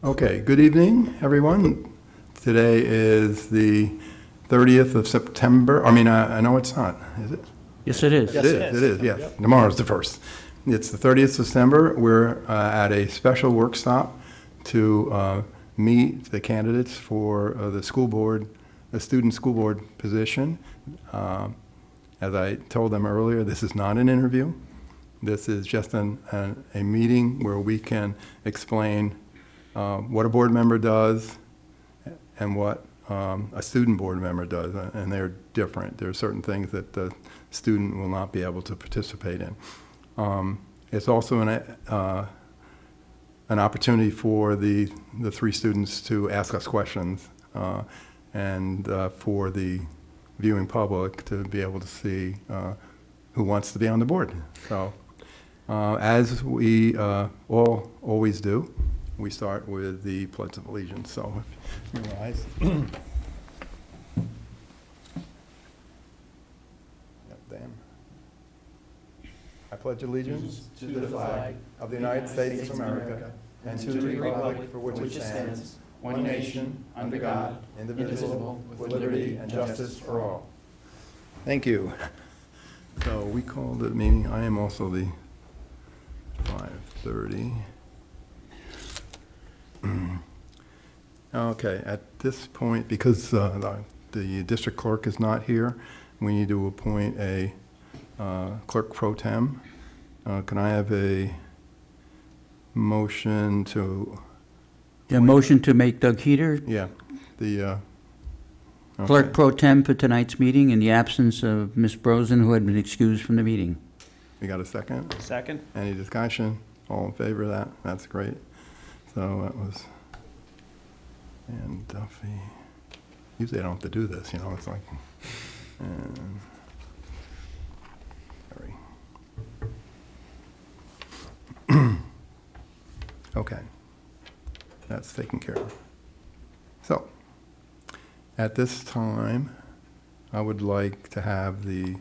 Okay, good evening, everyone. Today is the 30th of September. I know it's not, is it? Yes, it is. It is, yes. Yep. Tomorrow's the 1st. It's the 30th of September. We're at a special work stop to meet the candidates for the school board, the student school board position. As I told them earlier, this is not an interview. This is just a meeting where we can explain what a board member does and what a student board member does, and they're different. There are certain things that the student will not be able to participate in. It's also an opportunity for the three students to ask us questions, and for the viewing public to be able to see who wants to be on the board. So, as we always do, we start with the Pledge of Allegiance. So, if you rise. Yep, Dan. I pledge allegiance to the flag of the United States of America and to the republic for which it stands, one nation, under God, indivisible, with liberty and justice for all. Thank you. So we called the meeting. I am also the 5:30. Okay, at this point, because the district clerk is not here, we need to appoint a Clerk Pro Tem. Can I have a motion to... A motion to make Doug Heater Yeah, the... Clerk okay. Pro Tem for tonight's meeting in the absence of Ms. Brosen, who had been excused from the meeting. We got a second? Second. Any discussion? All in favor of that? That's great. So that was... And Duffy... Usually I don't have to do this, you know, it's like... And... Sorry. Okay. That's taken care of. So, at this time, I would like to have the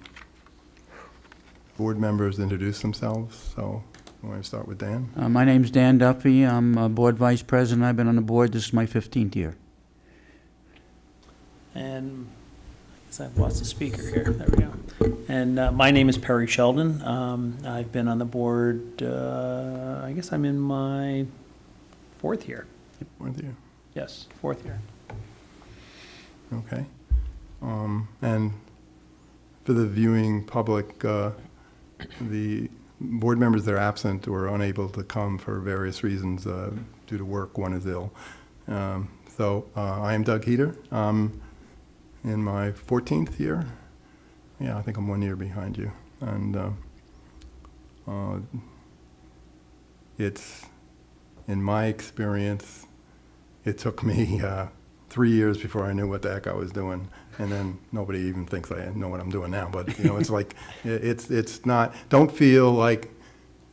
board members introduce themselves. So, I want to start with Dan. My name's Dan Duffy. I'm a board vice president. I've been on the board. This is my 15th year. And I guess I've lost the speaker here. There we go. And my name is Perry Sheldon. I've been on the board, I guess I'm in my 4th year. With you. Yes, 4th year. Okay. And for the viewing public, the board members that are absent or unable to come for various reasons due to work, one is ill. So I am Doug Heater. In my 14th year. Yeah, I think I'm 1 year behind you. And it's, in my experience, it took me 3 years before I knew what the heck I was doing. And then nobody even thinks I know what I'm doing now. But, you know, it's like, it's not, don't feel like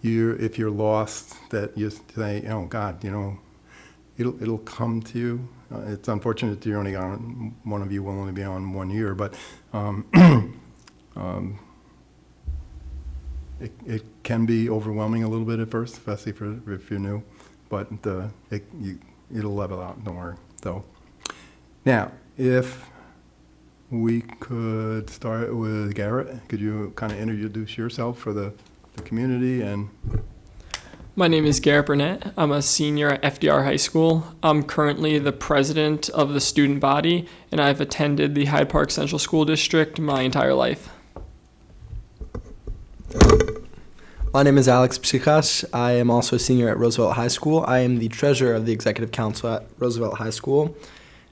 if you're lost, that you say, oh, God, you know, it'll come to you. It's unfortunate that you're only on, one of you will only be on 1 year, but it can be overwhelming a little bit at first, especially if you're new, but it'll level out, don't worry. So now, if we could start with Garrett. Could you kind of introduce yourself for the community? And My name is Garrett Burnett. I'm a senior at FDR High School. I'm currently the president of the student body, and I've attended the Hyde Park Central School District my entire life. My name is Alex Psikas. I am also a senior at Roosevelt High School. I am the treasurer of the executive council at Roosevelt High School,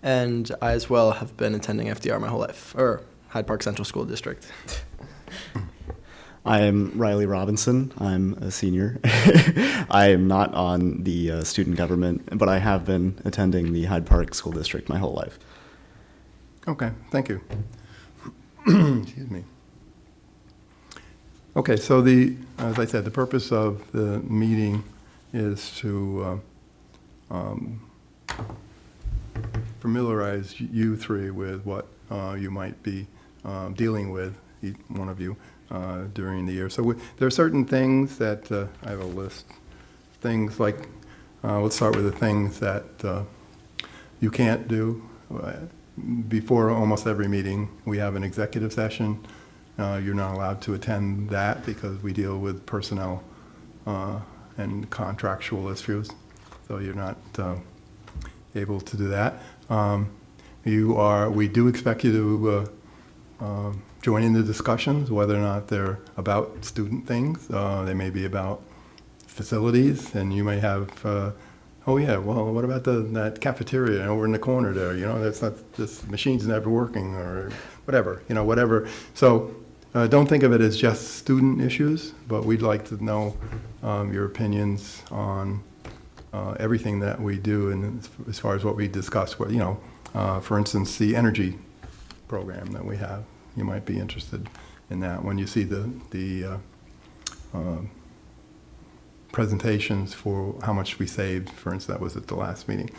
and I as well have been attending FDR my whole life, or Hyde Park Central School District. I am Riley Robinson. I'm a senior. I am not on the student government, but I have been attending the Hyde Park School District my whole life. okay, thank you. Excuse me. Okay, so as I said, the purpose of the meeting is to familiarize you three with what you might be dealing with, each one of you, during the year. So there are certain things that, I have a list, things like, let's start with the things that you can't do. Before almost every meeting, we have an executive session. You're not allowed to attend that because we deal with personnel and contractual issues, so you're not able to do that. We do expect you to join in the discussions, whether or not they're about student things. They may be about facilities, and you may have, oh yeah, well, what about that cafeteria over in the corner there? You know, this machine's never working, or whatever, whatever. So don't think of it as just student issues, but we'd like to know your opinions on everything that we do, and as far as what we discuss, for instance, the energy program that we have. You might be interested in that. When you see the presentations for how much we saved, for instance, that was at the last meeting,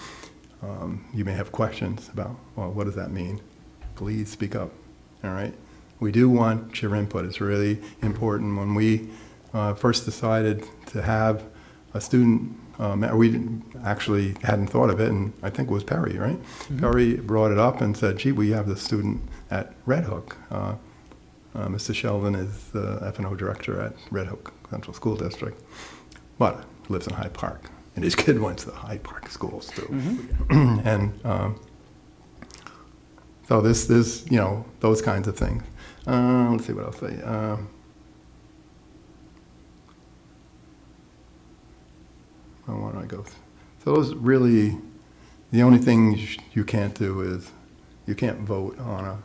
you may have questions about, well, what does that mean? Please speak up, all right? We do want your input. It's really important. When we first decided to have a student, we hadn't thought of it, and I think it was Perry, right? Mm-hmm. Perry brought it up and said, gee, we have the student at Red Hook. Mr. Sheldon is the F&O director at Red Hook Central School District, but lives in Hyde Park, and his kid went to the Hyde Park schools too. Mm-hmm. And so this, those kinds of things. Let's see what I'll say. Why don't I go? So those really, the only things you can't do is you can't vote on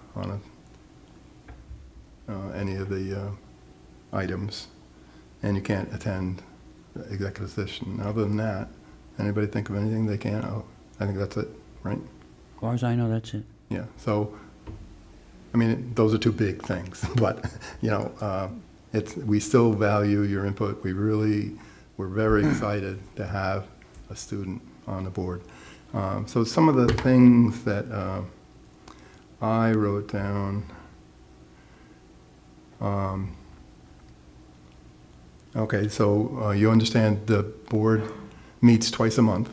any of the items, and you can't attend the executive session. Other than that, anybody think of anything they can? Oh, I think that's it, right? As far as I know, that's it. Yeah. So, I mean, those are two big things, but we still value your input. We're very excited to have a student on the board. So some of the things that I wrote down. Okay, so you understand the board meets twice a month,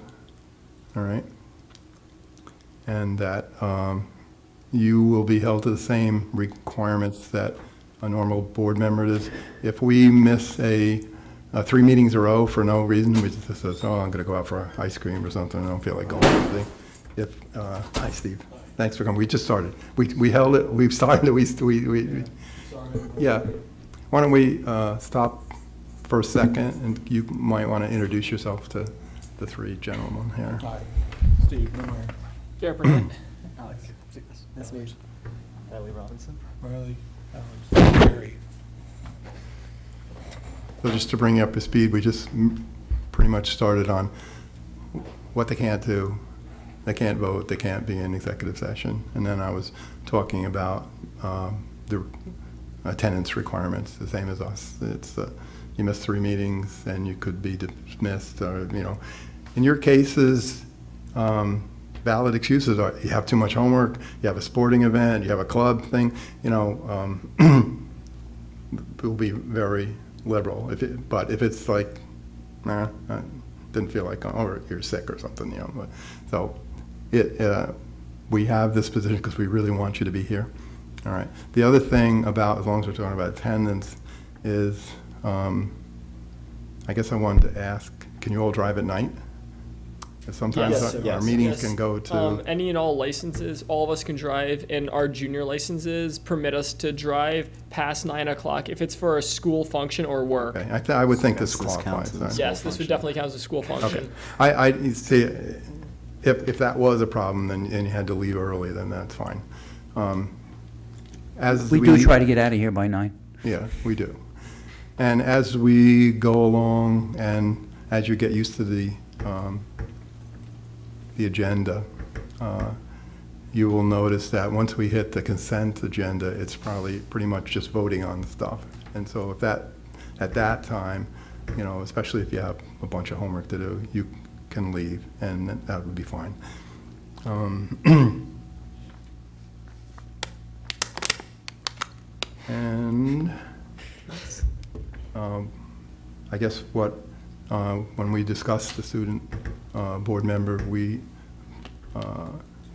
all right? And that you will be held to the same requirements that a normal board member is. If we miss 3 meetings in a row for no reason, we just says, oh, I'm going to go out for ice cream or something. I don't feel like going or anything. Hi, Steve. Thanks for coming. We just started. We held it. We've started. Yeah. Why don't we stop for a second, and you might want to introduce yourself to the 3 gentlemen here. Hi, Steve. Garrett Burnett. Alex. Nice to meet you. Riley Robinson. Riley. Alex. Barry. So just to bring you up to speed, we just pretty much started on what they can't do. They can't vote, they can't be in executive session. And then I was talking about the attendance requirements, the same as us. It's you miss 3 meetings and you could be dismissed, or, in your cases, valid excuses are you have too much homework, you have a sporting event, you have a club thing, we'll be very liberal. But if it's like, I didn't feel like, or you're sick or something, So we have this position because we really want you to be here. All right. The other thing about, as long as we're talking about attendance, is, I guess I wanted to ask, can you all drive at night? 'Cause sometimes Yes. our Yes. meetings can go to, Any and all licenses, all of us can drive, and our junior licenses permit us to drive past 9 o'clock if it's for a school function or work. okay, I would think this Yes, this qualifies. counts as- then. Yes, this would definitely count as a school function. Okay. I, you see, if that was a problem, then, and you had to leave early, then that's fine. As We do try to get out of here by 9. Yeah, we do. And as we go along and as you get used to the agenda, you will notice that once we hit the consent agenda, it's probably pretty much just voting on stuff. And so if that, at that time, you know, especially if you have a bunch of homework to do, you can leave, and that would be fine. And I guess what, when we discussed the student board member, we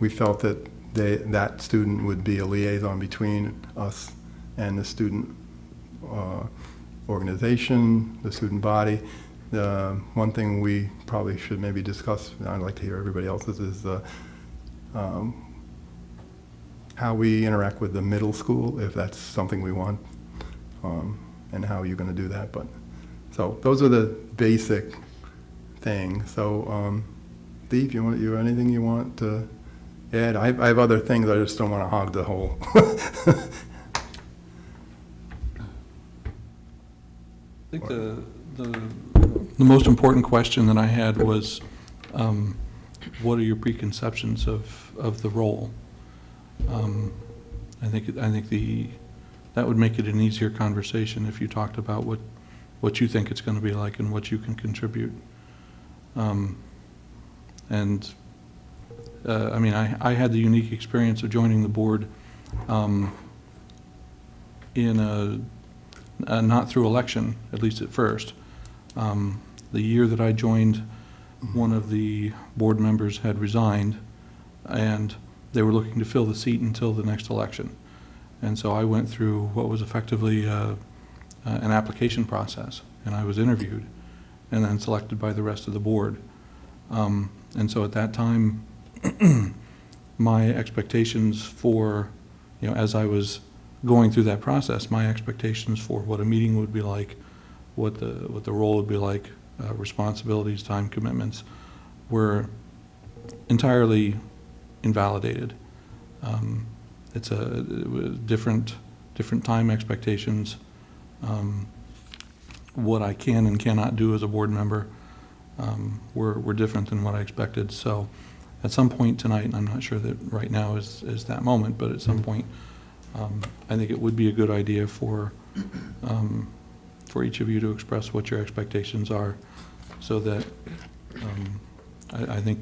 felt that that student would be a liaison between us and the student organization, the student body. The one thing we probably should maybe discuss, and I'd like to hear everybody else's, is how we interact with the middle school, if that's something we want, and how you're going to do that. But so those are the basic things. So, Steve, you anything you want to add? I have other things. I just don't want to hog the whole. I think the most important question that I had was, what are your preconceptions of the role? I think that would make it an easier conversation if you talked about what you think it's going to be like and what you can contribute. I mean, I had the unique experience of joining the board in not through election, at least at first. The year that I joined, one of the board members had resigned, and they were looking to fill the seat until the next election. And so I went through what was effectively an application process, and I was interviewed and then selected by the rest of the board. And so at that time, my expectations for, you know, as I was going through that process, my expectations for what a meeting would be like, what the role would be like, responsibilities, time commitments, were entirely invalidated. It was different time expectations. What I can and cannot do as a board member were different than what I expected. So at some point tonight, and I'm not sure that right now is that moment, but at some point, I think it would be a good idea for each of you to express what your expectations are, so that I think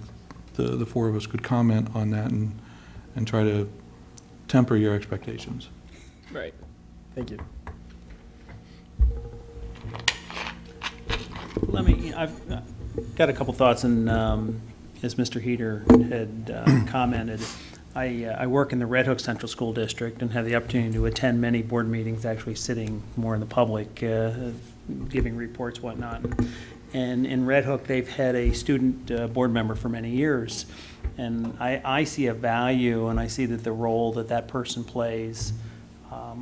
the four of us could comment on that and try to temper your expectations. Right. Thank you. I've got a couple thoughts, and as Mr. Heater had commented, I work in the Red Hook Central School District and have the opportunity to attend many board meetings, actually sitting more in the public, giving reports, whatnot. And in Red Hook, they've had a student board member for many years. And I see a value, and I see that the role that person plays,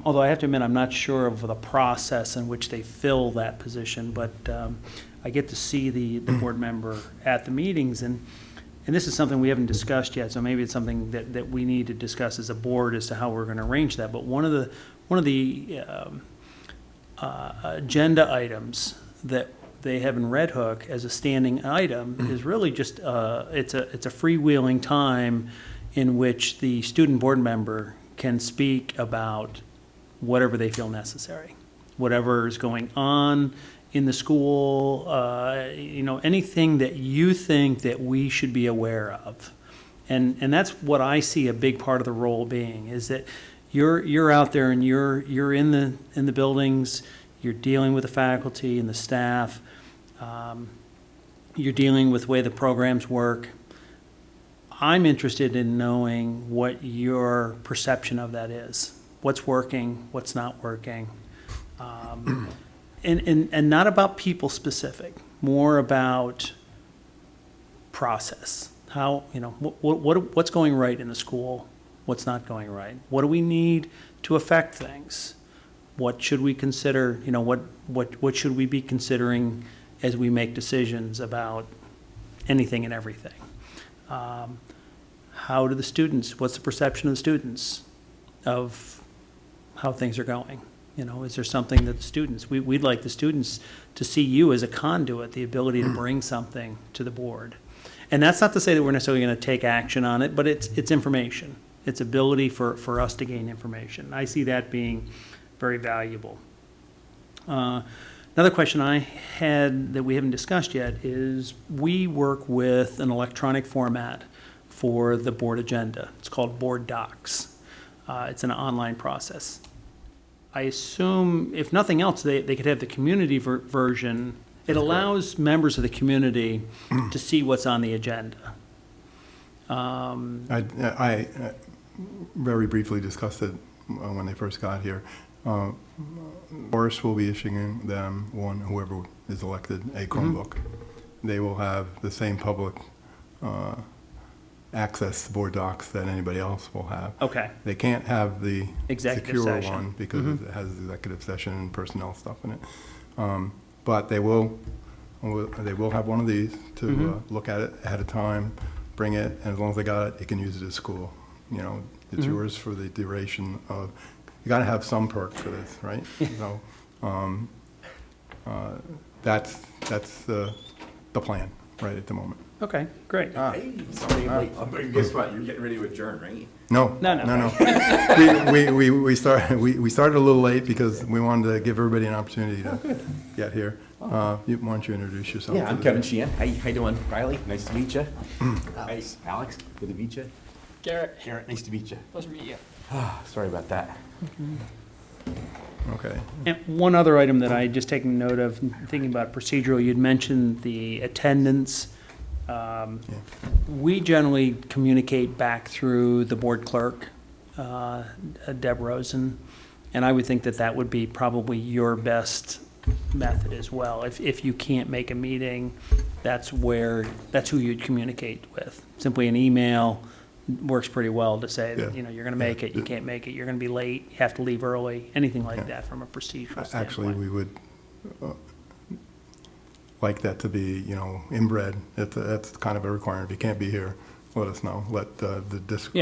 although I have to admit, I'm not sure of the process in which they fill that position, but I get to see the board member at the meetings, and this is something we haven't discussed yet, so maybe it's something that we need to discuss as a board as to how we're going to arrange that. But one of the agenda items that they have in Red Hook as a standing item is really just it's a freewheeling time in which the student board member can speak about whatever they feel necessary, whatever is going on in the school, anything that you think that we should be aware of. And that's what I see a big part of the role being, is that you're out there and you're in the buildings, you're dealing with the faculty and the staff, you're dealing with the way the programs work. I'm interested in knowing what your perception of that is. what's working, what's not working. And not about people specific, more about process. How, what's going right in the school, what's not going right? What do we need to affect things? What should we consider, what should we be considering as we make decisions about anything and everything? How do the students, what's the perception of the students of how things are going? Is there something that the students, we'd like the students to see you as a conduit, the ability to bring something to the board. And that's not to say that we're necessarily going to take action on it, but it's information. It's ability for us to gain information. I see that being very valuable. Another question I had that we haven't discussed yet is we work with an electronic format for the board agenda. It's called Board Docs. It's an online process. I assume, if nothing else, they could have the community version. It allows members of the community to see what's on the agenda. I very briefly discussed it when they first got here. Boris will be issuing them, whoever is elected, a Chromebook. They will have the same public access to board docs that anybody else will have. Okay. They can't have the Executive secure session. one because it has executive session and personnel stuff in it. But they will have one of these to look at it ahead of time, bring it, and as long as they got it, you can use it at school. It's yours for the duration of. You got to have some perk for this, right? So that's the plan right at the moment. Okay, great. Hey, sorry, guess what? You're getting ready to adjourn, right? No. We started a little late because we wanted to give everybody an opportunity to get here. Why don't you introduce yourself? Yeah, I'm Kevin Sheehan. How you doing, Riley? Nice to meet you. Hey, Alex. Good to meet you. Garrett, Garrett, nice to meet you. pleasure to meet you. Sorry about that. Okay. And one other item that I just taken note of, thinking about procedural, you'd mentioned the attendance. We generally communicate back through the board clerk, Deb Rosen, and I would think that would be probably your best method as well. If you can't make a meeting, that's who you'd communicate with. Simply an email works pretty well to say that, Yeah. you're going to make it, you can't make it, you're going to be late, you have to leave early, anything like Yeah. that from a procedural standpoint. Actually, we would like that to be, inbred. That's kind of a requirement. If you can't be here, let us know. Let the district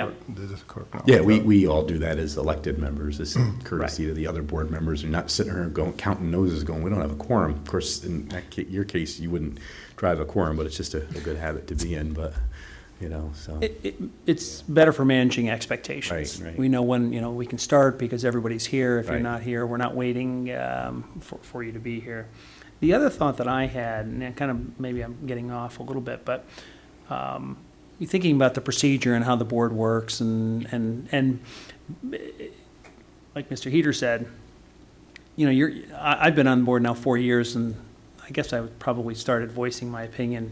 clerk know. Yeah, we all do that as elected members, as courtesy to the other board members. You're not sitting here counting noses going, we don't have a quorum. Of course, in your case, you wouldn't drive a quorum, but it's just a good habit to be in, but, so. It's better for managing expectations. Right. We know when, we can start because everybody's here. If you're Right. not here, we're not waiting for you to be here. The other thought that I had, and kind of maybe I'm getting off a little bit, but you're thinking about the procedure and how the board works, and like Mr. Heater said, I've been on the board now 4 years, and I guess I probably started voicing my opinion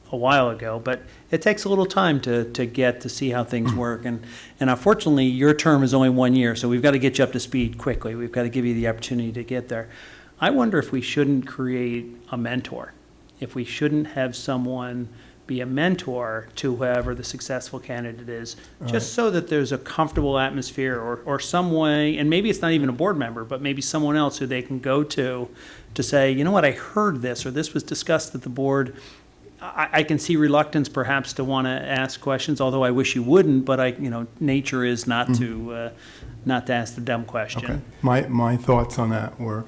a while ago, but it takes a little time to get to see how things work, and unfortunately, your term is only 1 year, so we've got to get you up to speed quickly. We've got to give you the opportunity to get there. I wonder if we shouldn't create a mentor, if we shouldn't have someone be a mentor to whoever the successful candidate is, just so that there's a comfortable atmosphere or some way, and maybe it's not even a board member, but maybe someone else who they can go to say, you know what, I heard this, or this was discussed at the board. I can see reluctance perhaps to want to ask questions, although I wish you wouldn't, but nature is not to ask the dumb question. Okay. My thoughts on that were,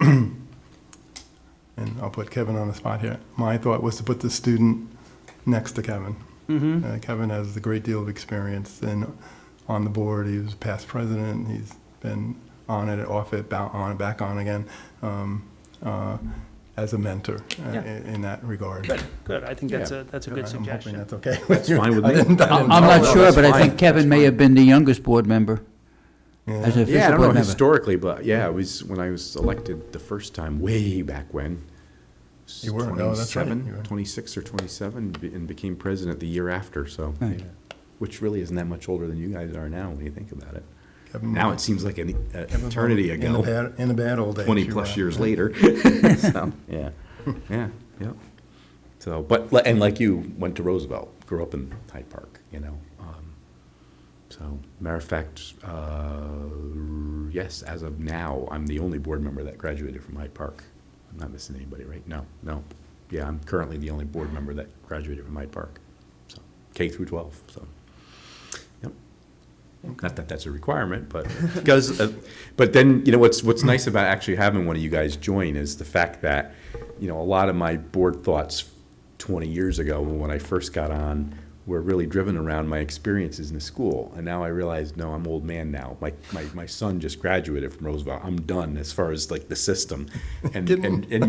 and I'll put Kevin on the spot here. My thought was to put the student next to Kevin. Kevin has a great deal of experience on the board. He was past president. He's been on it, off it, on it, back on again, as a mentor in that regard. Good. I think that's a good I'm suggestion. hoping that's okay. That's fine with me. I'm not sure, but I think Kevin may have been the youngest board member, as an Yeah, I official don't know board member. historically, but yeah, it was when I was elected the first time, way back when. You were, no, that's right. 27, You were. 26 or 27, and became president the year after, so. Right. Yeah. Which really isn't that much older than you guys are now when you think about it. Now it seems like an eternity ago, In the bad old days. 20-plus years later. So, yeah, yeah, yeah. So, and like you, went to Roosevelt, grew up in Hyde Park, you know. So, matter of fact, yes, as of now, I'm the only board member that graduated from Hyde Park. I'm not missing anybody, right? No. Yeah, I'm currently the only board member that graduated from Hyde Park. So, K through 12, so. Yep. Not that that's a requirement, but because, but then, you know, what's nice about actually having one of you guys join is the fact that, you know, a lot of my board thoughts 20 years ago when I first got on were really driven around my experiences in the school. And now I realize, no, I'm old man now. My son just graduated from Roosevelt. I'm done as far as like the system. And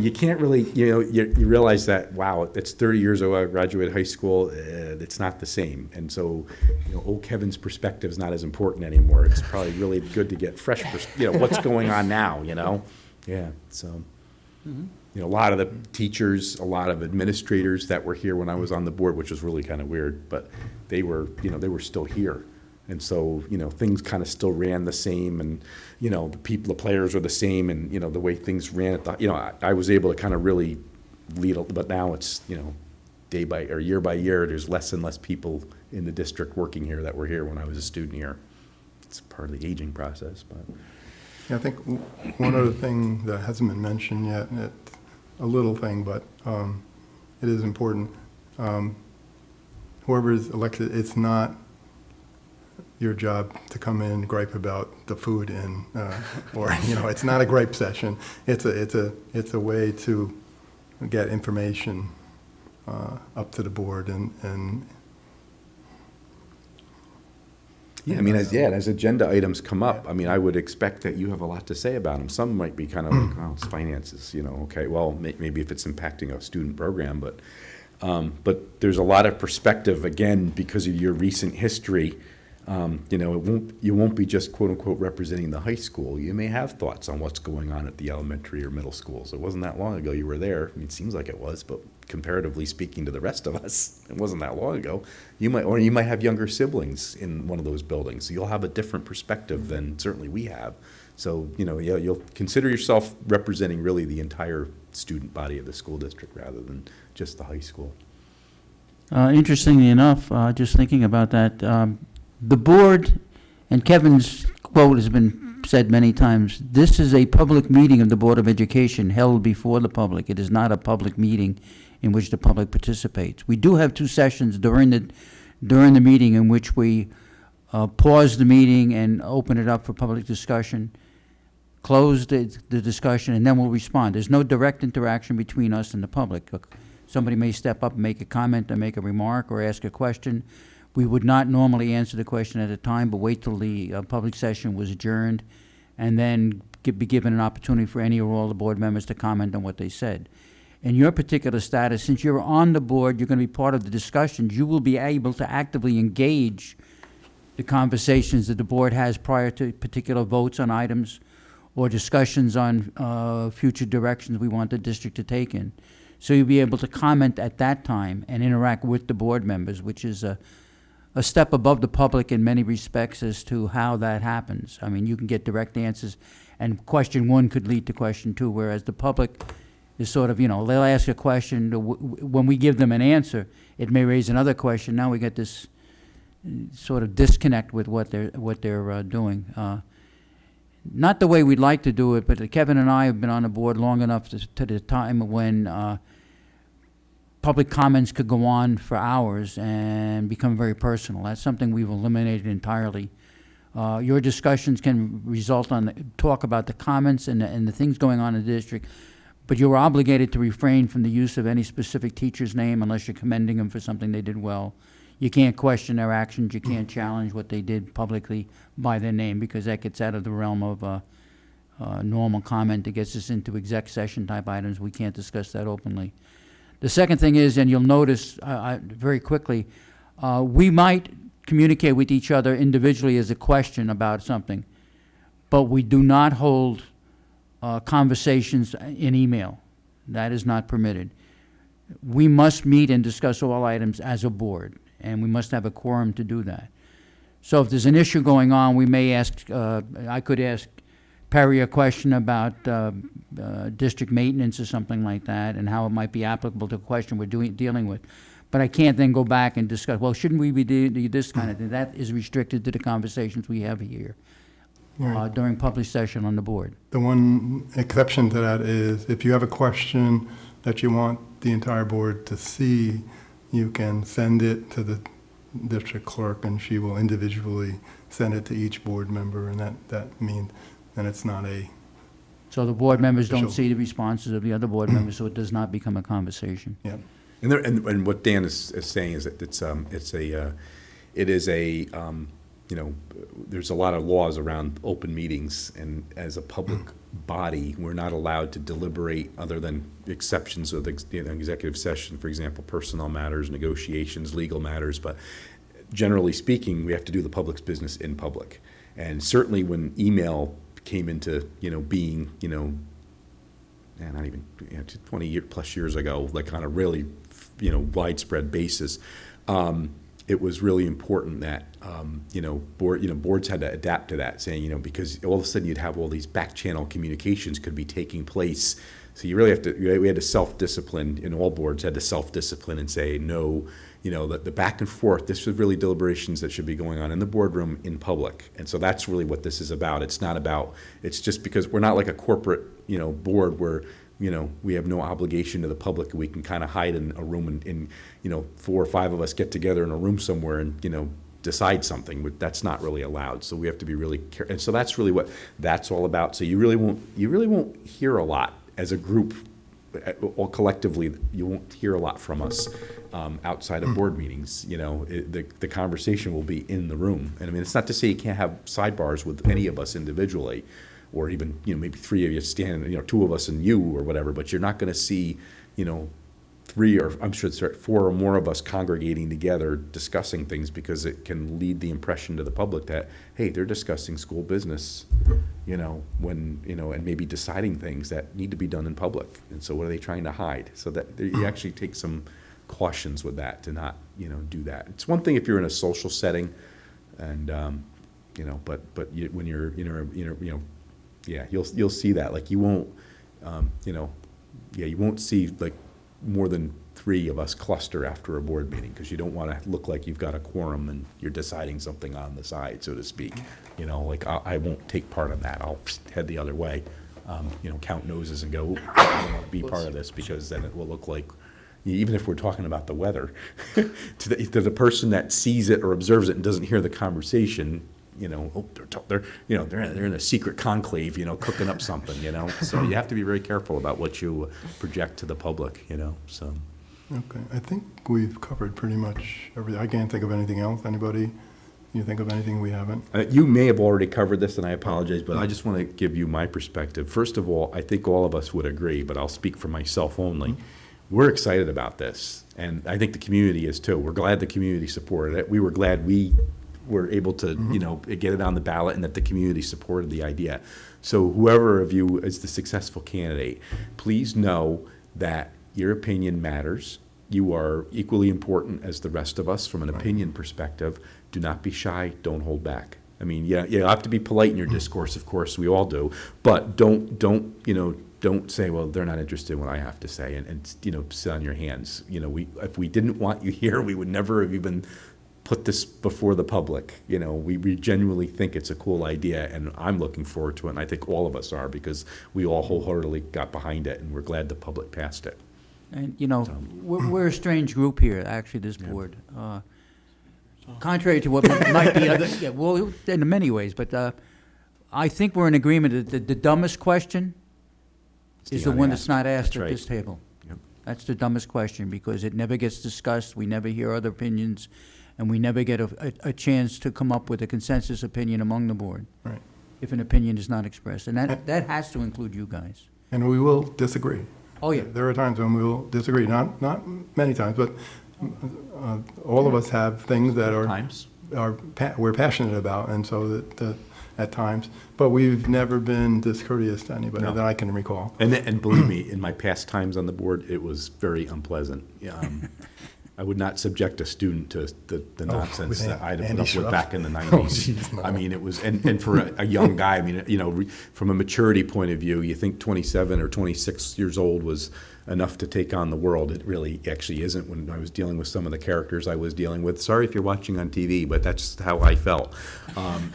you can't really, you know, you realize that, wow, it's 30 years ago I graduated high school. It's not the same. And so, you know, old Kevin's perspective is not as important anymore. It's probably really good to get fresh, you know, what's going on now, you know? Yeah, so. Mm-hmm. You know, a lot of the teachers, a lot of administrators that were here when I was on the board, which was really kind of weird, but they were, you know, they were still here. And so, you know, things kind of still ran the same, and, you know, the players were the same, and, you know, the way things ran at the, you know, I was able to kind of really lead, but now it's, you know, year by year, there's less and less people in the district working here that were here when I was a student here. It's part of the aging process, but. Yeah, I think one other thing that hasn't been mentioned yet, and it's a little thing, but it is important. Whoever is elected, it's not your job to come in and gripe about the food and or, you know, it's not a gripe session. It's a way to get information up to the board and yeah, I mean, as agenda items come up, I mean, I would expect that you have a lot to say about them. Some might be kind of like, oh, it's finances, you know, okay, well, maybe if it's impacting a student program, but there's a lot of perspective, again, because of your recent history. You know, you won't be just quote unquote representing the high school. You may have thoughts on what's going on at the elementary or middle schools. It wasn't that long ago you were there. I mean, it seems like it was, but comparatively speaking to the rest of us, it wasn't that long ago. You might have younger siblings in one of those buildings. So you'll have a different perspective than certainly we have. So, you know, you'll consider yourself representing really the entire student body of the school district rather than just the high school. Interestingly enough, just thinking about that, the board, and Kevin's quote has been said many times, this is a public meeting of the Board of Education held before the public. It is not a public meeting in which the public participates. We do have two sessions during the meeting in which we pause the meeting and open it up for public discussion, close the discussion, and then we'll respond. There's no direct interaction between us and the public. Somebody may step up and make a comment or make a remark or ask a question. We would not normally answer the question at a time, but wait till the public session was adjourned, and then be given an opportunity for any or all the board members to comment on what they said. In your particular status, since you're on the board, you're going to be part of the discussions, you will be able to actively engage the conversations that the board has prior to particular votes on items or discussions on future directions we want the district to take in. So you'll be able to comment at that time and interact with the board members, which is a step above the public in many respects as to how that happens. I mean, you can get direct answers, and question one could lead to question two, whereas the public is sort of, you know, they'll ask a question, when we give them an answer, it may raise another question. Now we get this sort of disconnect with what they're doing. Not the way we'd like to do it, but Kevin and I have been on the board long enough to the time when public comments could go on for hours and become very personal. That's something we've eliminated entirely. Your discussions can result on talk about the comments and the things going on in the district, but you're obligated to refrain from the use of any specific teacher's name unless you're commending them for something they did well. You can't question their actions. You can't challenge what they did publicly by their name, because that gets out of the realm of normal comment. It gets us into exec session type items. We can't discuss that openly. The second thing is, and you'll notice very quickly, we might communicate with each other individually as a question about something, but we do not hold conversations in email. That is not permitted. We must meet and discuss all items as a board, and we must have a quorum to do that. So if there's an issue going on, we may ask, I could ask Perry a question about district maintenance or something like that, and how it might be applicable to a question we're dealing with. But I can't then go back and discuss, well, shouldn't we be doing this kind of thing? That is restricted to the conversations we have here Right. during public session on the board. The one exception to that is if you have a question that you want the entire board to see, you can send it to the district clerk, and she will individually send it to each board member, and that means then it's not a, So the board members don't Official. see the responses of the other board members, so it does not become a conversation. yeah. And what Dan is saying is that it is a there's a lot of laws around open meetings, and as a public body, we're not allowed to deliberate other than exceptions of the executive session, for example, personnel matters, negotiations, legal matters, but generally speaking, we have to do the public's business in public. And certainly when email came into, being, not even 20 plus years ago, like on a really, widespread basis, it was really important that, boards had to adapt to that, saying, because all of a sudden you'd have all these back channel communications could be taking place. So you really have to, we had to self-discipline, and all boards had to self-discipline and say, no, the back and forth, this is really deliberations that should be going on in the boardroom in public. And so that's really what this is about. It's not about, it's just because we're not like a corporate, board where, we have no obligation to the public. We can kind of hide in a room and 4 or 5 of us get together in a room somewhere and, decide something. That's not really allowed. So we have to be really careful. And so that's really what that's all about. So you really won't hear a lot as a group or collectively. You won't hear a lot from us outside of board meetings. The conversation will be in the room. And I mean, it's not to say you can't have sidebars with any of us individually, or even, maybe 3 of you stand, 2 of us and you or whatever, but you're not going to see, 3 or I'm sure 4 or more of us congregating together discussing things, because it can lead the impression to the public that, hey, they're discussing school business, when, and maybe deciding things that need to be done in public. And so what are they trying to hide? So that you actually take some cautions with that to not, do that. It's one thing if you're in a social setting and, but when you're, yeah, you'll see that. Like you won't, you won't see like more than 3 of us cluster after a board meeting, because you don't want to look like you've got a quorum and you're deciding something on the side, so to speak. Like I won't take part in that. I'll head the other way, count noses and go, I don't want to be part of this, because then it will look like, even if we're talking about the weather, to the person that sees it or observes it and doesn't hear the conversation, they're in a secret conclave, cooking up something, So you have to be very careful about what you project to the public, so. Okay, I think we've covered pretty much everything. I can't think of anything else. Anybody, you think of anything we haven't? You may have already covered this, and I apologize, but I just want to give you my perspective. First of all, I think all of us would agree, but I'll speak for myself only. We're excited about this, and I think the community is too. We're glad the community supported it. We were glad we were able to, get it on the ballot, and that the community supported the idea. So whoever of you is the successful candidate, please know that your opinion matters. You are equally important as the rest of us from an opinion perspective. Do not be shy. Don't hold back. I mean, yeah, you have to be polite in your discourse, of course, we all do, but don't say, well, they're not interested in what I have to say, and sit on your hands. If we didn't want you here, we would never have even put this before the public. We genuinely think it's a cool idea, and I'm looking forward to it, and I think all of us are, because we all wholeheartedly got behind it, and we're glad the public passed it. And, we're a strange group here, actually, this board. Contrary to what might be other, in many ways, but I think we're in agreement that the dumbest question is the one that's not asked at this table. Yep. That's the dumbest question, because it never gets discussed, we never hear other opinions, and we never get a chance to come up with a consensus opinion among the board. Right. If an opinion is not expressed, and that has to include you guys. And we will disagree. Oh, yeah. There are times when we will disagree, not many times, but all of us have things that we're passionate about, and so that at times, but we've never been discourteous to anybody that I can recall. And believe me, in my past times on the board, it was very unpleasant. I would not subject a student to the nonsense with that I'd have Andy put up with Schrupp. back in the Oh, 90s. geez, no. I mean, it was, and for a young guy, I mean, from a maturity point of view, you think 27 or 26 years old was enough to take on the world. It really actually isn't when I was dealing with some of the characters I was dealing with. Sorry if you're watching on TV, but that's how I felt.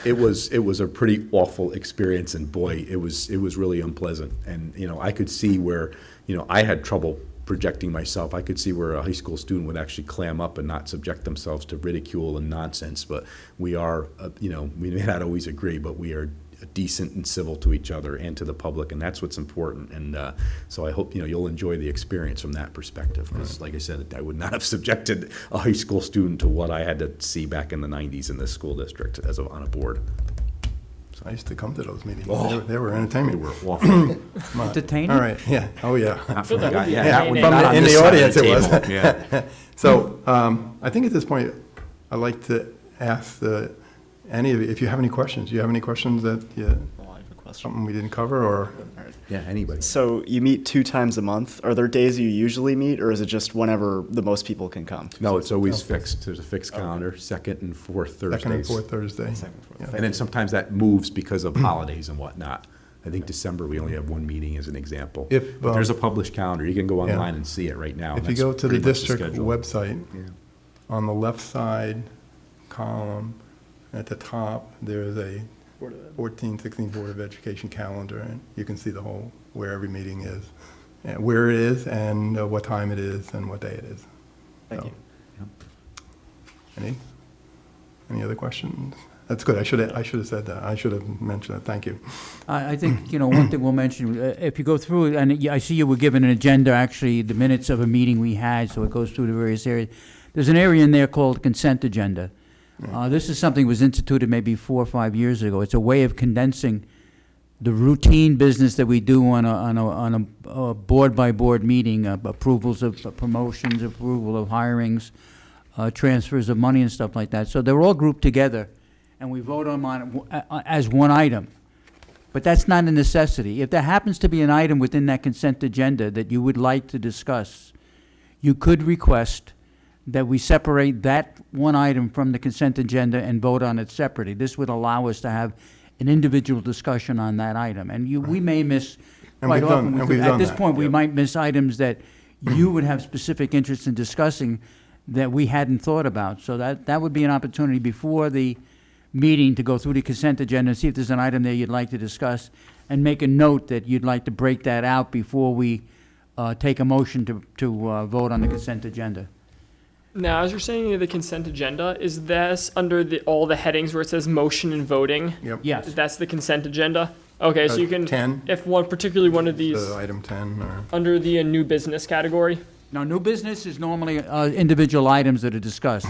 It was a pretty awful experience, and boy, it was really unpleasant. And, I could see where, I had trouble projecting myself. I could see where a high school student would actually clam up and not subject themselves to ridicule and nonsense. But we are, we may not always agree, but we are decent and civil to each other and to the public, and that's what's important. And so I hope you'll enjoy the experience from that perspective. Because, like I said, I would not have subjected a high school student to what I had to see back in the 90s in this school district on a board. I used to come to those meetings. Oh. They were They entertainment. were awful. Entertaining? All right, yeah, oh, yeah. Not from that the guy. would be Yeah, that would be entertaining. not on In this the side of audience, it was. table. Yeah. So, I think at this point, I'd like to ask any of you, if you have any questions. Do you have any questions that, Oh, I have a question. something we didn't cover, or? Yeah, anybody. So you meet 2 times a month. Are there days you usually meet, or is it just whenever the most people can come? No, it's always fixed. There's a fixed calendar, second and fourth Thursdays. Second and fourth Thursday. Second, fourth. Yeah. And then sometimes that moves because of holidays and whatnot. I think December, we only have one meeting as an example. If, But there's a published calendar. You can go yeah. online and see it right now. If you That's go to the pretty much district schedule. website, Yeah. on the left side column, at the top, there's a 14-16 Board of Education calendar, and you can see the whole, where every meeting is, and where it is, and what time it is, and what day it is. Thank So, you. Any other questions? That's good. I should have said that. I should have mentioned that. Thank you. I think, one thing we'll mention, if you go through, and I see you were given an agenda, actually, the minutes of a meeting we had, so it goes through the various areas. There's an area in there called consent agenda. This is something that was instituted maybe 4 or 5 years ago. It's a way of condensing the routine business that we do on a board-by-board meeting, approvals of promotions, approval of hirings, transfers of money and stuff like that. So they're all grouped together, and we vote on them as one item. But that's not a necessity. If there happens to be an item within that consent agenda that you would like to discuss, you could request that we separate that one item from the consent agenda and vote on it separately. This would allow us to have an individual discussion on that item. And we may miss, And quite we've done- often, we and could- we've at done this that, point, we yep. might miss items that you would have specific interest in discussing that we hadn't thought about. So that would be an opportunity before the meeting to go through the consent agenda and see if there's an item there you'd like to discuss, and make a note that you'd like to break that out before we take a motion to vote on the consent agenda. Now, as you're saying the consent agenda, is this under all the headings where it says motion and voting? Yep. Yes. That's the consent agenda? Okay, so you can, 10, if particularly one of these, item 10, or, under the new business category? Now, new business is normally individual items that are discussed.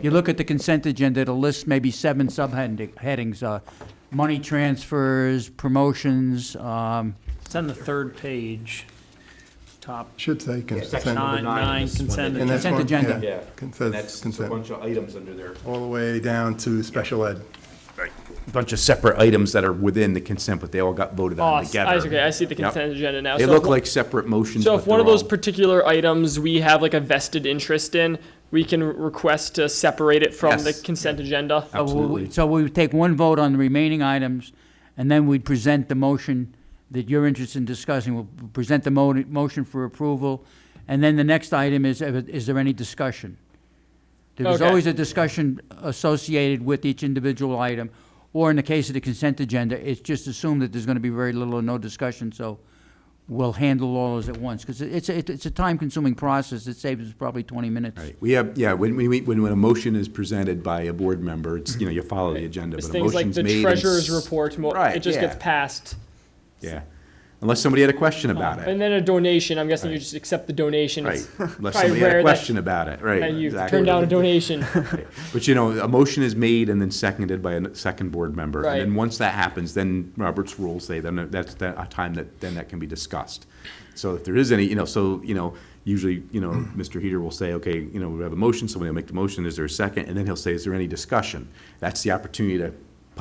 You look at the consent agenda, it'll list maybe 7 subheadings, money transfers, promotions, It's on the third page, top should say consent. nine consent. And that's Consent one- agenda. yeah, And that's a consent, bunch of items under there. all the way down to special ed. A bunch of separate items that are within the consent, but they all got voted Oh, on together. okay, I see the Yep. consent agenda now. They So look if like separate motions, So but if one they're of those all- particular items we have like a vested interest in, we can request to separate it from the Yes. consent agenda? Absolutely. So we would take one vote on the remaining items, and then we'd present the motion that you're interested in discussing. We'll present the motion for approval, and then the next item is there any discussion? There's Okay. always a discussion associated with each individual item, or in the case of the consent agenda, it's just assumed that there's going to be very little or no discussion, so we'll handle all those at once, because it's a time-consuming process. It saves us probably 20 minutes. Right, we have, yeah, when a motion is presented by a board member, it's, you follow the agenda, It's but a things like motion's the made. and treasurer's s- report, Right, it just yeah. gets passed. Yeah, unless somebody had a question about it. And then a donation, I'm guessing you Right. just accept the donation. Right, It's unless probably somebody had rare a that- question about it, right. And you exactly. turn down a donation. But a motion is made and then seconded by a second board member. Right. And then once that happens, then Robert's rules say then that's a time that can be discussed. So if there is any, usually, Mr. Heater will say, okay, we have a motion, somebody will make the motion, is there a second? And then he'll say, is there any discussion? That's the opportunity to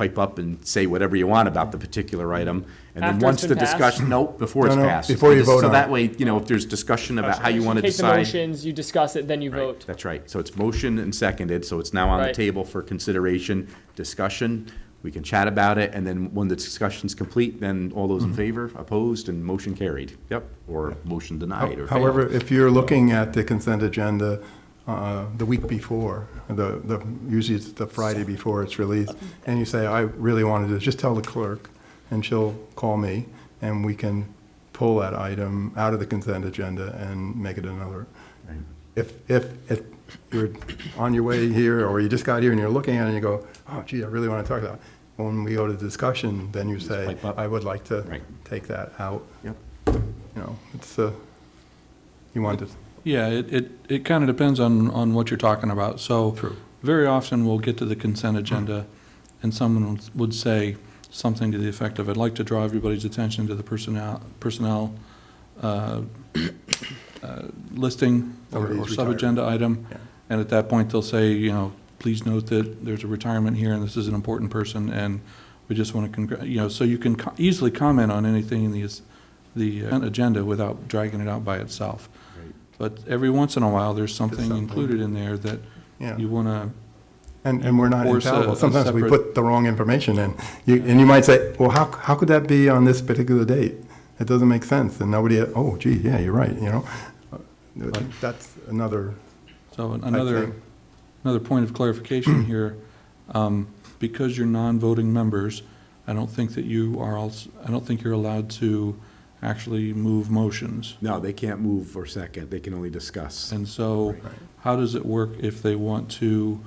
pipe up and say whatever you want about the particular item. And then After once it's the been passed? discussion, nope, before it's No, no, passed. before you vote So on that it. way, if there's discussion about how you want to Take the decide. motions, you discuss it, then you Right, vote. that's right. So it's motion and seconded, so it's now on the Right. table for consideration, discussion. We can chat about it, and then when the discussion's complete, then all those in favor, opposed, and motion carried. Yep, or motion denied or failed. However, if you're looking at the consent agenda the week before, usually it's the Friday before it's released, and you say, I really wanted to, just tell the clerk, and she'll call me, and we can pull that item out of the consent agenda and make it another. Right. If you're on your way here, or you just got here and you're looking at it and you go, oh gee, I really want to talk about it. When we go to discussion, then you say, pipe up. I would like to Right. take that out. Yep. It's, you want to, Yeah, it kind of depends on what you're talking about. So True. very often we'll get to the consent agenda and someone would say something to the effect of, I'd like to draw everybody's attention to the personnel listing Somebody's or retired. sub-agenda item. Yeah. And at that point, they'll say, please note that there's a retirement here and this is an important person and we just want to, so you can easily comment on anything in the agenda without dragging it out by itself. Right. But every once in a while, there's something something. included in there that yeah. you want to, And we're not Force a- infallible. a Sometimes we separate- put the wrong information in. And you might say, well, how could that be on this particular date? It doesn't make sense. And nobody, oh gee, yeah, you're right, That's another, so I another think. point of clarification here, because you're non-voting members, I don't think you're allowed to actually move motions. No, they can't move or second, they can only discuss. And so Right. how does it work if they want to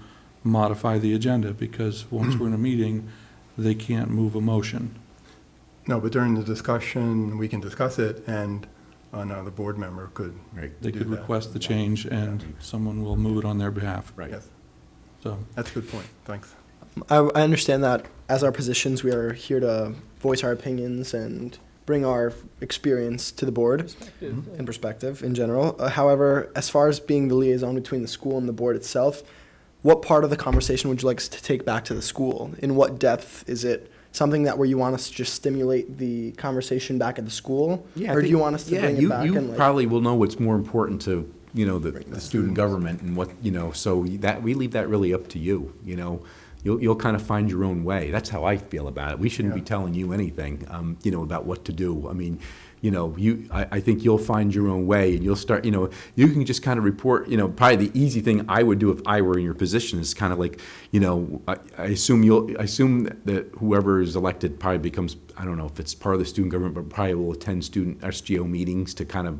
modify the agenda? Because once we're in a meeting, they can't move a motion. no, but during the discussion, we can discuss it and another board member could, Right, They do could that. request the change and someone will move it on their behalf. right. yes, So, that's a good point. Thanks. I understand that as our positions, we are here to voice our opinions and bring our experience to the board and perspective in general. However, as far as being the liaison between the school and the board itself, what part of the conversation would you like us to take back to the school? In what depth? Is it something that where you want us to just stimulate the conversation back at the school? Yeah, I Or do think- you want us to yeah, bring you- it back You and like? probably will know what's more important to, the the student government and what, so that, we leave that really up to you, You'll kind of find your own way. That's how I feel about it. We shouldn't be Yeah. telling you anything, about what to do. I mean, I think you'll find your own way and you'll start, you can just kind of report, probably the easy thing I would do if I were in your position is kind of like, I assume that whoever is elected probably becomes, I don't know if it's part of the student government, but probably will attend student SGO meetings to kind of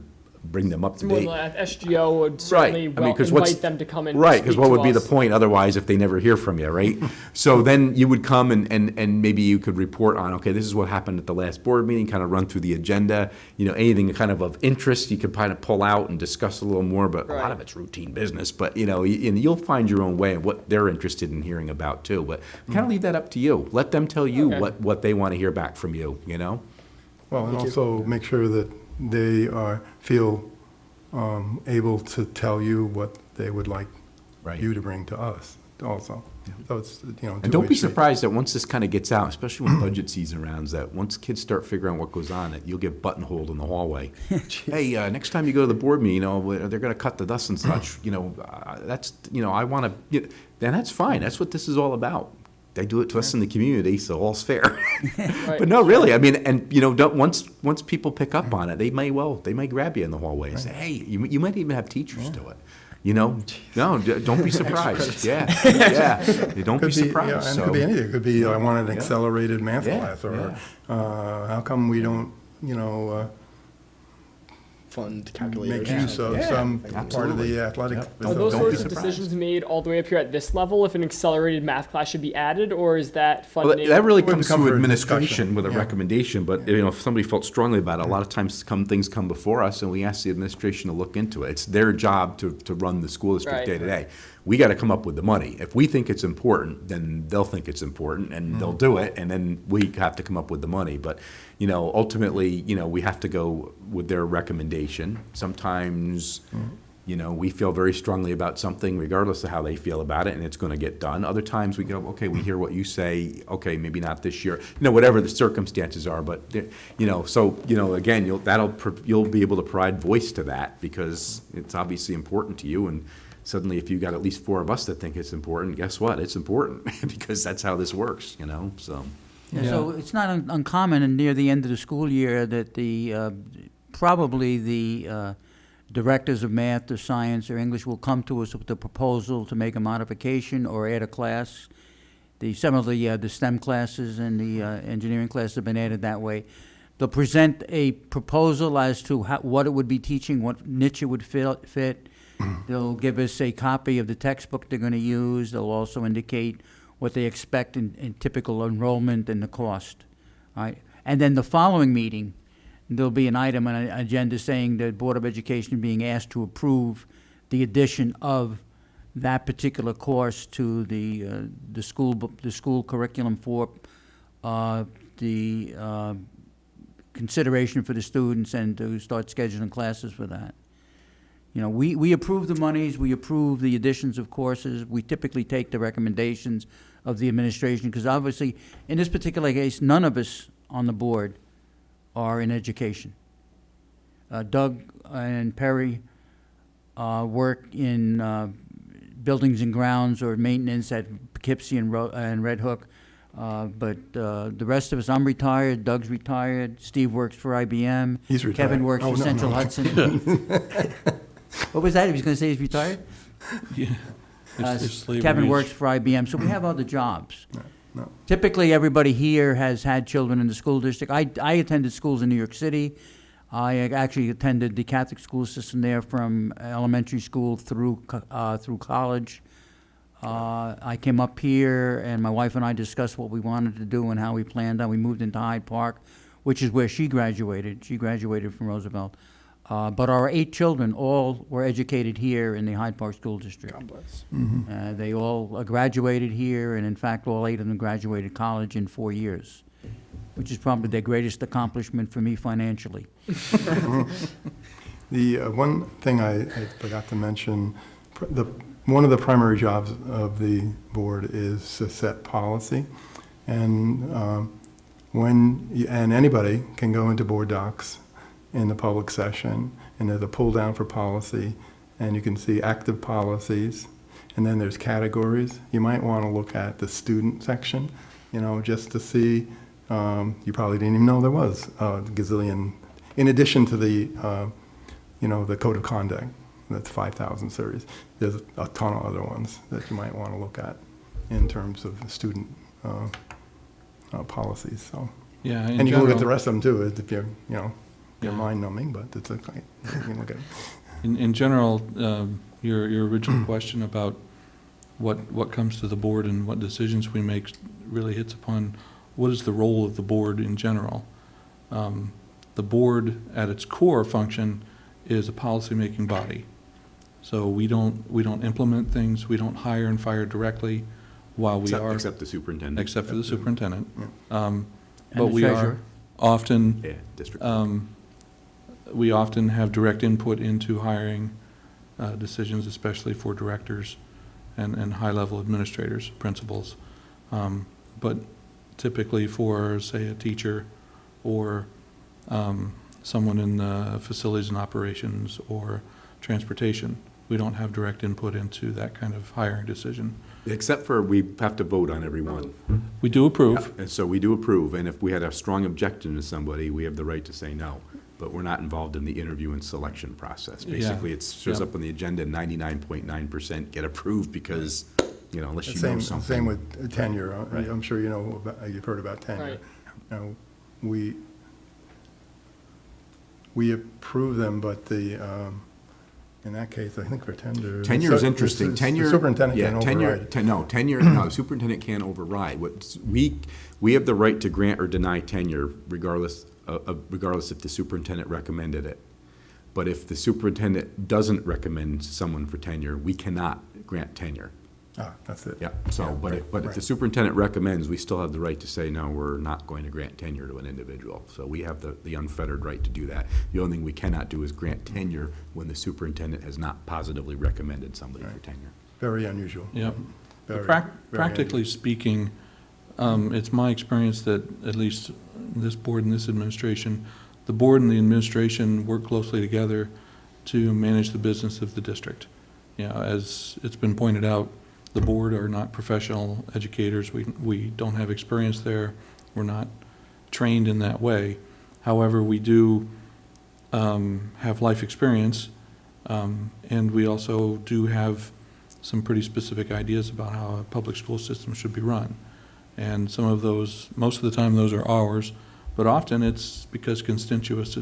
bring them up to More date. than that, SGO would certainly I mean, 'cause what's- invite them to come and Right, because speak what to would be the us. point otherwise if they never hear from you, right? So then you would come and maybe you could report on, okay, this is what happened at the last board meeting, kind of run through the agenda, anything kind of interest, you could kind of pull out and discuss a little more, but a lot Right. of it's routine business, but, and you'll find your own way and what they're interested in hearing about too, but kind of leave that up to you. Let them tell you Okay. what they want to hear back from you, Well, and also make sure that they feel able to tell you what they would like Right. you to bring to us also. So it's, And don't be surprised that once this kind of gets out, especially when budget season rounds, that once kids start figuring out what goes on, that you'll get buttonholed in the hallway. Hey, next time you go to the board meeting, they're going to cut the dust and such. That's, I want to. Then that's fine. That's what this is all about. They do it to us in the community, so all's fair. Right. But no, really, I mean, and once people pick up on it, they may grab you in the hallway and say, hey, you might even have teachers do it. No, don't be surprised. Yeah. Don't be Could be, surprised. and it could be anything. It could be, I want an accelerated math Yeah, class, or how come we don't, Fund make calculators. use of Yeah, some part of absolutely. the athletic. Are facility. those Don't sorts be of surprised. decisions made all the way up here at this level if an accelerated math class should be added, or is that Well, funding? that really It would comes come through for a administration discussion, with a yeah. recommendation, but, if somebody felt strongly about it, a lot of times things come before us and we ask the administration to look into it. It's their job to run the school district Right. day to day. We got to come up with the money. If we think it's important, then they'll think it's important and they'll do it, and then we have to come up with the money. But, ultimately, we have to go with their recommendation. Sometimes, You know, we feel very strongly about something regardless of how they feel about it, and it's going to get done. Other times we go, okay, we hear what you say, okay, maybe not this year, whatever the circumstances are, but, so, again, you'll be able to provide voice to that because it's obviously important to you, and suddenly if you got at least 4 of us that think it's important, guess what? It's important because that's how this works, so. Yeah, so it's not uncommon and near the end of the school year that probably the directors of math or science or English will come to us with a proposal to make a modification or add a class. Some of the STEM classes and the engineering classes have been added that way. They'll present a proposal as to what it would be teaching, what niche it would fit. They'll give us a copy of the textbook they're going to use. They'll also indicate what they expect in typical enrollment and the cost. All right? And then the following meeting, there'll be an item on an agenda saying the Board of Education being asked to approve the addition of that particular course to the school curriculum for the consideration for the students and to start scheduling classes for that. We approve the monies, we approve the additions of courses. We typically take the recommendations of the administration because obviously, in this particular case, none of us on the board are in education. Doug and Perry work in buildings and grounds or maintenance at Poughkeepsie and Red Hook. But the rest of us, I'm retired, Doug's retired, Steve works for IBM. He's retired. Kevin works for Central Hudson. What was that? He was going to say he's retired? Yeah. Kevin works for IBM, so we have other jobs. No. Typically, everybody here has had children in the school district. I attended schools in New York City. I actually attended the Catholic school system there from elementary school through college. I came up here, and my wife and I discussed what we wanted to do and how we planned on. We moved into Hyde Park, which is where she graduated. She graduated from Roosevelt. But our 8 children all were educated here in the Hyde Park School District. God bless. They all graduated here, and in fact, all 8 of them graduated college in 4 years, which is probably their greatest accomplishment for me financially. The one thing I forgot to mention, one of the primary jobs of the board is to set policy, and anybody can go into board docs in the public session, and there's a pull down for policy, and you can see active policies, and then there's categories. You might want to look at the student section, just to see. You probably didn't even know there was a gazillion, in addition to the, the code of conduct, that's 5,000 series. There's a ton of other ones that you might want to look at in terms of student policies. So, Yeah, and you can look at the rest of them too, if you're, they're mind-numbing, but it's okay. You can look at it. In general, your original question about what comes to the board and what decisions we make really hits upon what is the role of the board in general. The board, at its core function, is a policy-making body. So we don't implement things. We don't hire and fire directly, while we are except the superintendent. Except for the superintendent. Yeah. But we are often District. we often have direct input into hiring decisions, especially for directors and high-level administrators, principals. But typically for, say, a teacher or someone in facilities and operations or transportation, we don't have direct input into that kind of hiring decision. Except for we have to vote on every one. We do approve. And so we do approve, and if we had a strong objection to somebody, we have the right to say no. But we're not involved in the interview and selection process. Basically, it shows up on the agenda, 99.9% get approved because, unless you know something. Same with tenure. Right. I'm sure you've heard about tenure. Right. We approve them, but in that case, I think for tenure. Tenure is interesting. The Tenure. superintendent yeah, can tenure. override. Tenure. No, the superintendent can't override. We have the right to grant or deny tenure, regardless if the superintendent recommended it. But if the superintendent doesn't recommend someone for tenure, we cannot grant tenure. That's it. Yeah, so, but if the superintendent recommends, we still have the right to say, no, we're not going to grant tenure to an individual. So we have the unfettered right to do that. The only thing we cannot do is grant tenure when the superintendent has not positively recommended somebody for tenure. Very unusual. Yep. Very, Prac- very Practically speaking, it's my experience that at least this board and this administration, the board and the administration work closely together to manage the business of the district. You know, as it's been pointed out, the board are not professional educators. We don't have experience there. We're not trained in that way. However, we do have life experience, and we also do have some pretty specific ideas about how a public school system should be run. And some of those, most of the time, those are ours, but often it's because constituents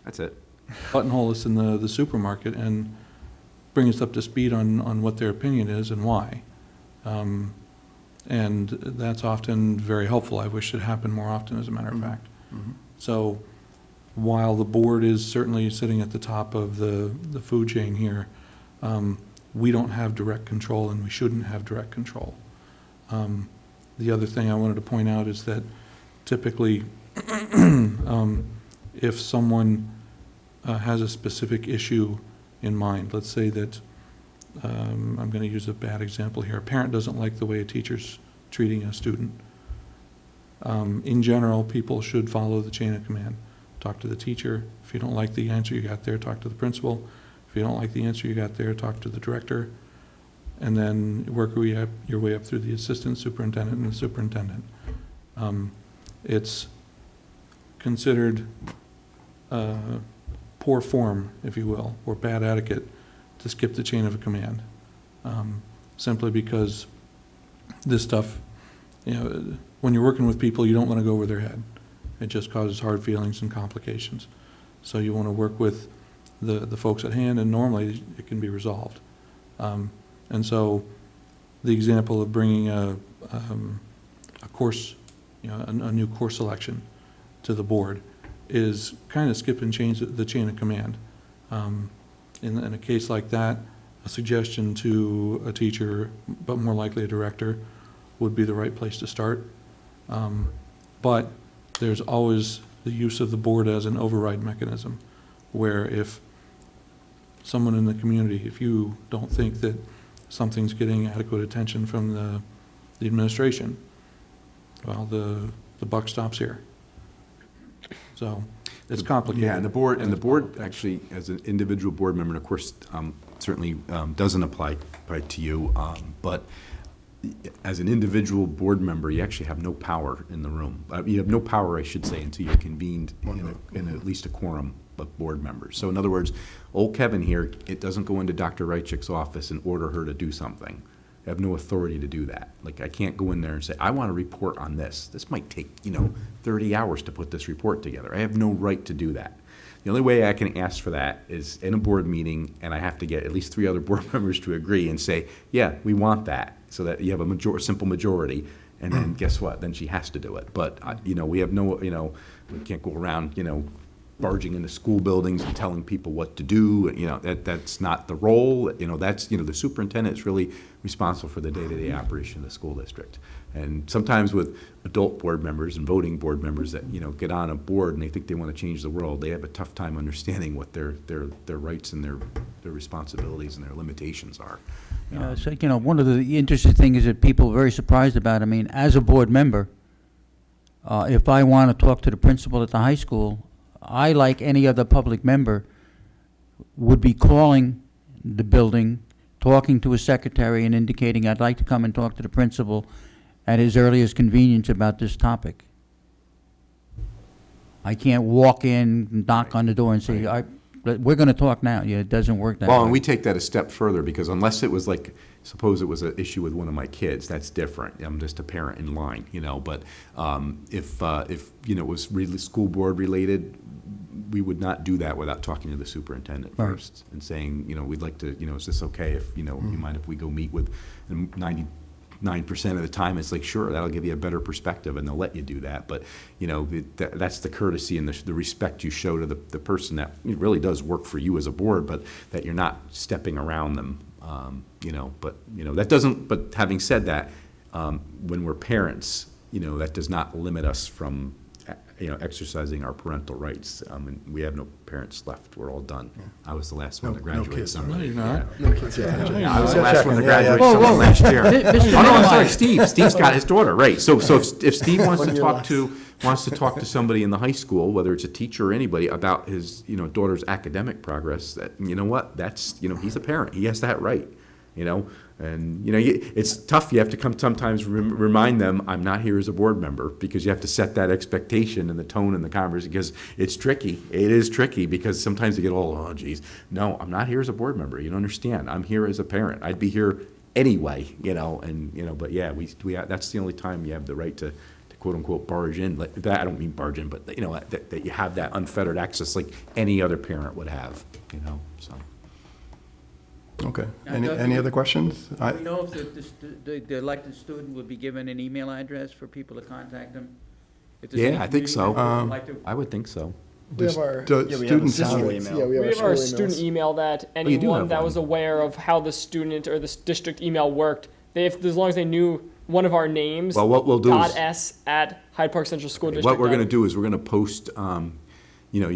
That's it. buttonhole us in the supermarket and bring us up to speed on what their opinion is and why. And that's often very helpful. I wish it happened more often, as a matter of fact. So while the board is certainly sitting at the top of the food chain here, we don't have direct control, and we shouldn't have direct control. The other thing I wanted to point out is that typically if someone has a specific issue in mind, let's say that, I'm going to use a bad example here, a parent doesn't like the way a teacher's treating a student. In general, people should follow the chain of command. Talk to the teacher. If you don't like the answer you got there, talk to the principal. If you don't like the answer you got there, talk to the director. And then work your way up through the assistant superintendent and the superintendent. It's considered poor form, if you will, or bad etiquette to skip the chain of command, simply because this stuff, you know, when you're working with people, you don't want to go over their head. It just causes hard feelings and complications. So you want to work with the folks at hand, and normally it can be resolved. And so the example of bringing a course, you know, a new course selection to the board is kind of skip and change the chain of command. In a case like that, a suggestion to a teacher, but more likely a director, would be the right place to start. But there's always the use of the board as an override mechanism, where if someone in the community, if you don't think that something's getting adequate attention from the administration, well, the buck stops here. So it's complicated. Yeah, and the board actually, as an individual board member, and of course, certainly doesn't apply to you, but as an individual board member, you actually have no power in the room. You have no power, I should say, until you're convened in at least a quorum of board members. So in other words, old Kevin here, it doesn't go into Dr. Reichik's office and order her to do something. I have no authority to do that. Like, I can't go in there and say, I want to report on this. This might take, 30 hours to put this report together. I have no right to do that. The only way I can ask for that is in a board meeting, and I have to get at least 3 other board members to agree and say, yeah, we want that, so that you have a simple majority, and then guess what? Then she has to do it. But, we have no, we can't go around, barging into school buildings and telling people what to do. That's not the role. That's, the superintendent is really responsible for the day-to-day operation of the school district. And sometimes with adult board members and voting board members that, get on a board and they think they want to change the world, they have a tough time understanding what their rights and their responsibilities and their limitations are. So, one of the interesting things that people are very surprised about, as a board member, if I want to talk to the principal at the high school, I, like any other public member, would be calling the building, talking to a secretary and indicating I'd like to come and talk to the principal at his earliest convenience about this topic. I can't walk in, knock on the door and say, we're going to talk now. Yeah, it doesn't work that way. Well, and we take that a step further, because unless it was like, suppose it was an issue with one of my kids, that's different. I'm just a parent in line, But if it was really school board related, we would not do that without talking to the superintendent first and saying, we'd like to, is this okay if, you mind if we go meet with 99% of the time? It's like, sure, that'll give you a better perspective, and they'll let you do that. But, that's the courtesy and the respect you show to the person that really does work for you as a board, but that you're not stepping around them. That doesn't, but having said that, when we're parents, that does not limit us from, exercising our parental rights. And we have no parents left. We're all done. I was the last one to No graduate kids. summer. No, you're not. Yeah, I was the last one to Yeah, yeah. graduate summer last year. Mr. Oh, no, I'm sorry, Minimize. Steve. Steve's got his daughter, right. So if Steve wants to talk to somebody in the high school, whether it's a teacher or anybody, about his, daughter's academic progress, that, you know what, that's, he's a parent. He has that right, And, it's tough. You have to come sometimes remind them, I'm not here as a board member, because you have to set that expectation and the tone in the conversation, because it's tricky. It is tricky, because sometimes they get all, oh, geez. No, I'm not here as a board member. You don't understand. I'm here as a parent. I'd be here anyway, but yeah, that's the only time you have the right to quote unquote barge in. Like that, I don't mean barge in, but that you have that unfettered access like any other parent would have, so. Okay. Now, Any other questions? Do we know if the elected student would be given an email address for people to contact them? If there's any Yeah, I think so. community member who'd like to- I would think so. We have our The yeah, we have a student school salary. email. Yeah, We have school our emails. student email that you do anyone have that one. was aware of how the student or the district email worked, as long as they knew one of our names, Well, what we'll do dot is, S at Hyde Park Central School District. what we're gonna do is we're gonna post, you'll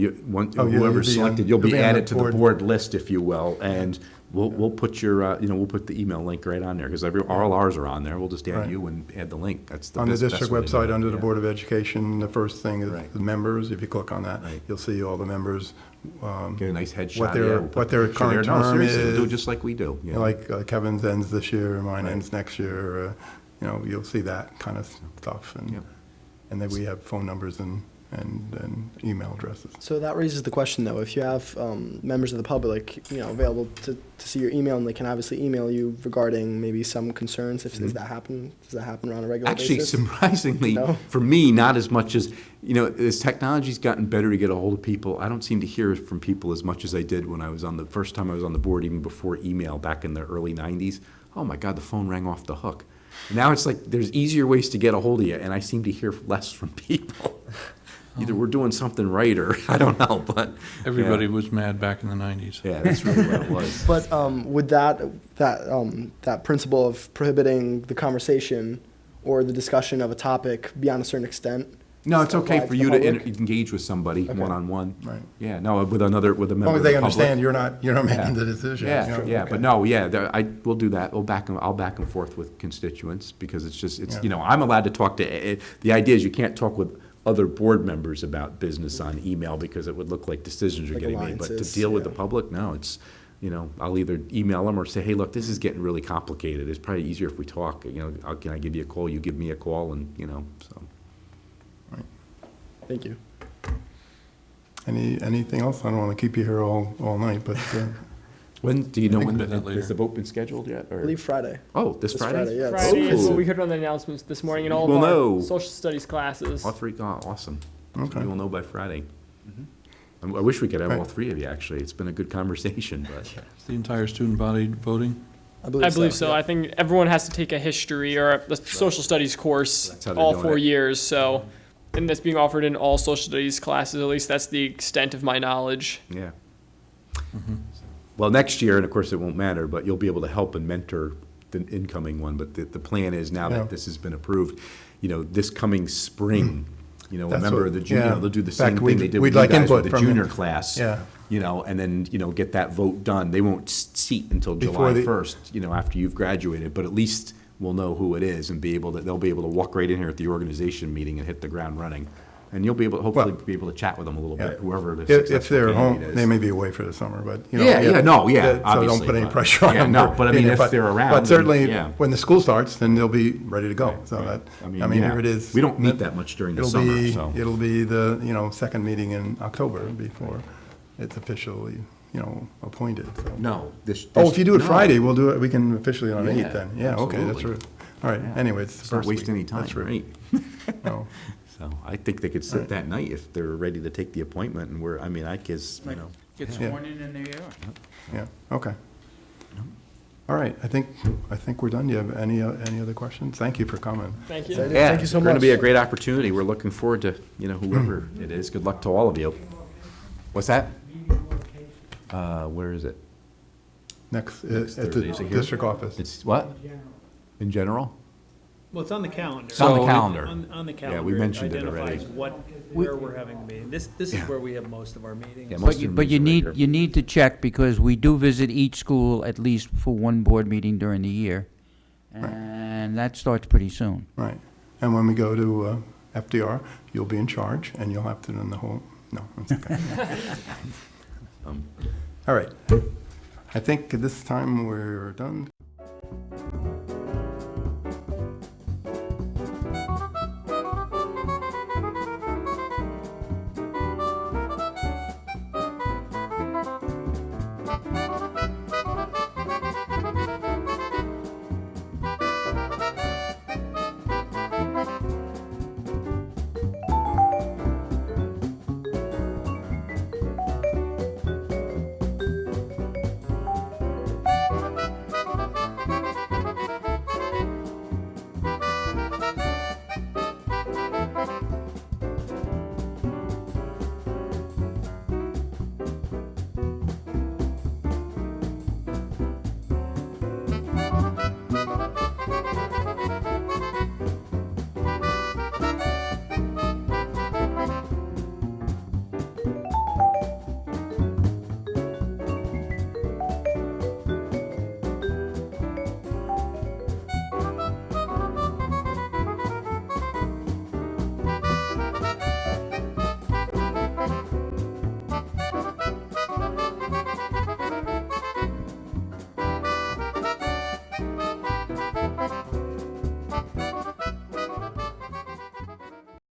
whoever's be selected, on- you'll be you'll be on added the to the board. board list, if you will, and we'll put your, we'll put the email link right on there, because all ours are on there. We'll just add Right. you and add the link. That's the On the best district way to do website, it, under the yeah. Board of Education, the first thing is Right. the members. If you click on that, Right. you'll see all the members. Get a nice headshot. What their- yeah, we'll put what their the picture there. current No, term seriously, we'll do it is. just like we do. Like Kevin's ends this year, mine Right. ends next year. You'll see that kind of stuff. Yep. And then we have phone numbers and email addresses. So that raises the question, though, if you have members of the public, available to see your email, and they can obviously email you regarding maybe some concerns, does that happen on a regular Actually, basis? surprisingly, No? for me, not as much as, as technology's gotten better to get a hold of people, I don't seem to hear from people as much as I did when I was the first time I was on the board, even before email, back in the early 90s. Oh my God, the phone rang off the hook. Now it's like there's easier ways to get a hold of you, and I seem to hear less from people. Either we're doing something right, or I don't know, but. Everybody was mad back in the 90s. Yeah, that's really what it was. But would that principle of prohibiting the conversation or the discussion of a topic beyond a certain extent? No, it's okay apply for to you the to public? engage with somebody Okay. one-on-one. Right. Yeah, no, with a As member long as of they the public. understand you're not making the decision. Yeah, yeah, but no, yeah, we'll do that. I'll back and forth with constituents, because Yeah. I'm allowed to talk to, the idea is you can't talk with other board members about business on email, because it would look like decisions are Like getting made. But to alliances, deal with the yeah. public, no, it's, I'll either email them or say, hey, look, this is getting really complicated. It's probably easier if we talk, can I give you a call? You give me a call, and, so. Thank you. Anything else? I don't want to keep you here all night, but When, do you know I think when, we'll do that later. has the vote been scheduled yet? I or- believe Friday. Oh, this Friday? Yeah. Friday is Ooh. what we heard on the announcements this morning in all of We'll our know. social studies classes. All three, awesome. So Okay. we will know by Friday. I wish we could have all Right. three of you, actually. It's been a good conversation, but. Is the entire student body voting? I believe so. yeah. I think everyone has to take a history or a social studies course That's how they're all doing 4 it. years. So, and that's being offered in all social studies classes. At least that's the extent of my knowledge. Yeah. Well, next year, and of course it won't matter, but you'll be able to help and mentor the incoming one. But the plan is, now Yeah. that this has been approved, this coming spring, a That's member what- of the junior, yeah. they'll do the In fact, same thing they did with we'd you like guys input with the from junior you. class. Yeah. And then, get that vote done. They won't seat until Before July the- 1st, after you've graduated, but at least we'll know who it is and they'll be able to walk right in here at the organization meeting and hit the ground running. And you'll be able, hopefully, Well, be able to chat with them a little Yeah. bit, whoever the If successful they're home, candidate is. they may be away for the summer, but, No, So obviously, don't put any but- pressure on yeah, them. no, for but I being mean, there. if they're around, But then, certainly, yeah. when the school starts, then they'll be ready to go. So that, Right. I mean, yeah. here it is. We don't meet that much during the summer, so. It'll be the, second meeting in October before it's officially, appointed. So. No, Oh, if you do it no. Friday, we'll do it, we can officially on Yeah, 8th then. Yeah, okay, that's absolutely. true. All right, Yeah. anyway, it's the Let's not first waste week. any time, That's true. right? No. So I think they could sit Right. that night if they're ready to take the appointment, and I guess, Like, Get Yeah. sworn in and there you are. Yeah, okay. All right, I think we're done. Do you have any other questions? Thank you for coming. Thank you. Excited. Yeah, Thank you so it's going to much. be a great opportunity. We're looking forward to, whoever it is. Good luck to all of you. What's that? Where is it? next, Next at Thursday. the Is it here? district office. It's what? In general? Well, it's on the calendar. It's on the calendar. On the calendar. Yeah, we mentioned it already. Identifies where we're having the meeting. This is where we have most of our meetings. Yeah, But most you, of but them you is need, right you need to check, because we do visit each school at least for one board meeting during the year. And that starts pretty soon. Right. And when we go to FDR, you'll be in charge, and you'll have to run the whole, no, it's okay. All right. I think at this time we're done.